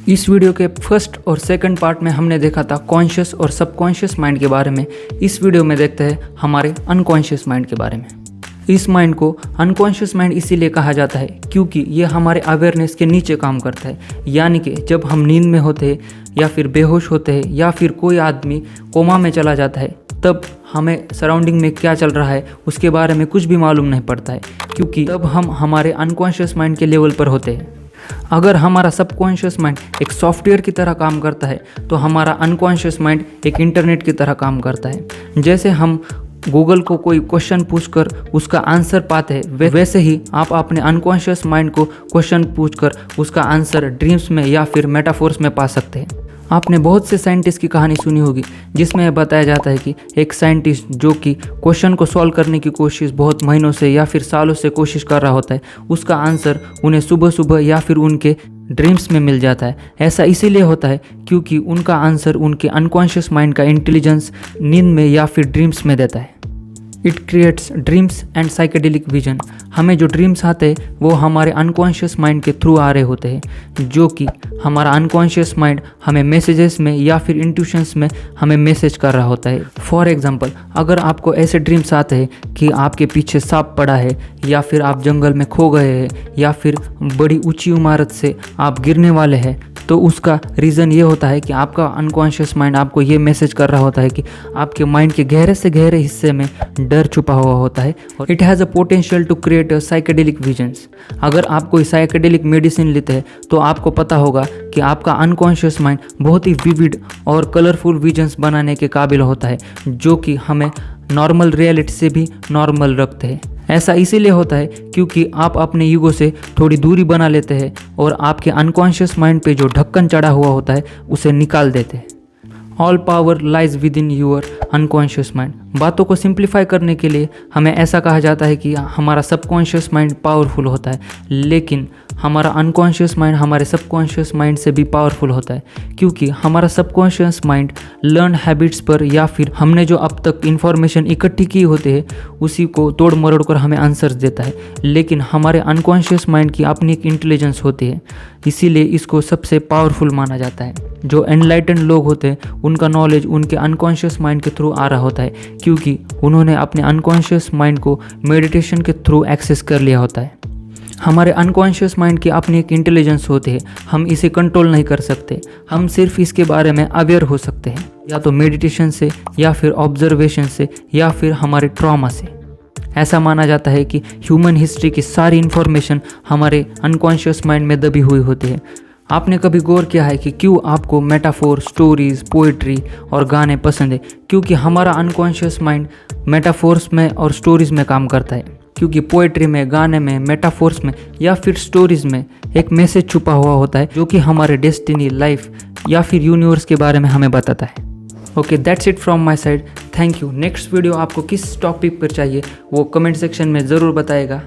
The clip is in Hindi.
इस वीडियो के फर्स्ट और सेकंड पार्ट में हमने देखा था कॉन्शियस और सबकॉन्शियस माइंड के बारे में। इस वीडियो में देखते हैं हमारे अनकॉन्शियस माइंड के बारे में। इस माइंड को अनकॉन्शियस माइंड इसीलिए कहा जाता है क्योंकि ये हमारे अवेयरनेस के नीचे काम करता है। यानी कि जब हम नींद में होते हैं या फिर बेहोश होते हैं या फिर कोई आदमी कोमा में चला जाता है, तब हमें सराउंडिंग में क्या चल रहा है उसके बारे में कुछ भी मालूम नहीं पड़ता है, क्योंकि तब हम हमारे अनकॉन्शियस माइंड के लेवल पर होते हैं। अगर हमारा सबकॉन्शियस माइंड एक सॉफ्टवेयर की तरह काम करता है तो हमारा अनकॉन्शियस माइंड एक इंटरनेट की तरह काम करता है। जैसे हम गूगल को कोई क्वेश्चन पूछकर उसका आंसर पाते हैं, वैसे ही आप अपने अनकॉन्शियस माइंड को क्वेश्चन पूछकर उसका आंसर ड्रीम्स में या फिर मेटाफोर्स में पा सकते हैं। आपने बहुत से साइंटिस्ट की कहानी सुनी होगी जिसमें यह बताया जाता है कि एक साइंटिस्ट जो कि क्वेश्चन को सॉल्व करने की कोशिश बहुत महीनों से या फिर सालों से कोशिश कर रहा होता है, उसका आंसर उन्हें सुबह सुबह या फिर उनके ड्रीम्स में मिल जाता है। ऐसा इसीलिए होता है क्योंकि उनका आंसर उनके अनकॉन्शियस माइंड का इंटेलिजेंस नींद में या फिर ड्रीम्स में देता है। It creates dreams and psychedelic vision. हमें जो ड्रीम्स आते हैं वो हमारे अनकॉन्शियस माइंड के थ्रू आ रहे होते हैं, जो कि हमारा अनकॉन्शियस माइंड हमें मैसेजेस में या फिर इंट्यूशंस में हमें मैसेज कर रहा होता है। फॉर एग्जांपल, अगर आपको ऐसे ड्रीम्स आते हैं कि आपके पीछे सांप पड़ा है या फिर आप जंगल में खो गए हैं या फिर बड़ी ऊंची इमारत से आप गिरने वाले हैं, तो उसका रीज़न ये होता है कि आपका अनकॉन्शियस माइंड आपको ये मैसेज कर रहा होता है कि आपके माइंड के गहरे से गहरे हिस्से में डर छुपा हुआ होता है और it has a potential to create psychedelic visions. अगर आप कोई साइकेडेलिक मेडिसिन लेते हैं तो आपको पता होगा कि आपका अनकॉन्शियस माइंड बहुत ही विविड और कलरफुल विजन्स बनाने के काबिल होता है, जो कि हमें नॉर्मल रियलिटी से भी नॉर्मल रखते हैं। ऐसा इसीलिए होता है क्योंकि आप अपने ईगो से थोड़ी दूरी बना लेते हैं और आपके अनकॉन्शियस माइंड पे जो ढक्कन चढ़ा हुआ होता है उसे निकाल देते हैं। All power lies within your unconscious mind. बातों को सिंप्लीफाई करने के लिए हमें ऐसा कहा जाता है कि हमारा सबकॉन्शियस माइंड पावरफुल होता है, लेकिन हमारा अनकॉन्शियस माइंड हमारे सबकॉन्शियस माइंड से भी पावरफुल होता है, क्योंकि हमारा सबकॉन्शियस माइंड लर्न हैबिट्स पर या फिर हमने जो अब तक इन्फॉर्मेशन इकट्ठी की होती है उसी को तोड़ मरोड़ कर हमें आंसर्स देता है। लेकिन हमारे अनकॉन्शियस माइंड की अपनी एक इंटेलिजेंस होती है, इसीलिए इसको सबसे पावरफुल माना जाता है। जो एनलाइटेंड लोग होते हैं उनका नॉलेज उनके अनकॉन्शियस माइंड के थ्रू आ रहा होता है, क्योंकि उन्होंने अपने अनकॉन्शियस माइंड को मेडिटेशन के थ्रू एक्सेस कर लिया होता है। हमारे अनकॉन्शियस माइंड की अपनी एक इंटेलिजेंस होती है, हम इसे कंट्रोल नहीं कर सकते, हम सिर्फ इसके बारे में अवेयर हो सकते हैं, या तो मेडिटेशन से या फिर ऑब्जर्वेशन से या फिर हमारे ट्रॉमा से। ऐसा माना जाता है कि ह्यूमन हिस्ट्री की सारी इन्फॉर्मेशन हमारे अनकॉन्शियस माइंड में दबी हुई होती है। आपने कभी गौर किया है कि क्यों आपको मेटाफोर, स्टोरीज, पोइट्री और गाने पसंद है? क्योंकि हमारा अनकॉन्शियस माइंड मेटाफोर्स में और स्टोरीज में काम करता है, क्योंकि पोइट्री में, गाने में, मेटाफोर्स में या फिर स्टोरीज में एक मैसेज छुपा हुआ होता है जो कि हमारे डेस्टिनी, लाइफ या फिर यूनिवर्स के बारे में हमें बताता है। Okay, that's it from my side. Thank you. Next video आपको किस टॉपिक पर चाहिए वो कमेंट सेक्शन में ज़रूर बताएगा।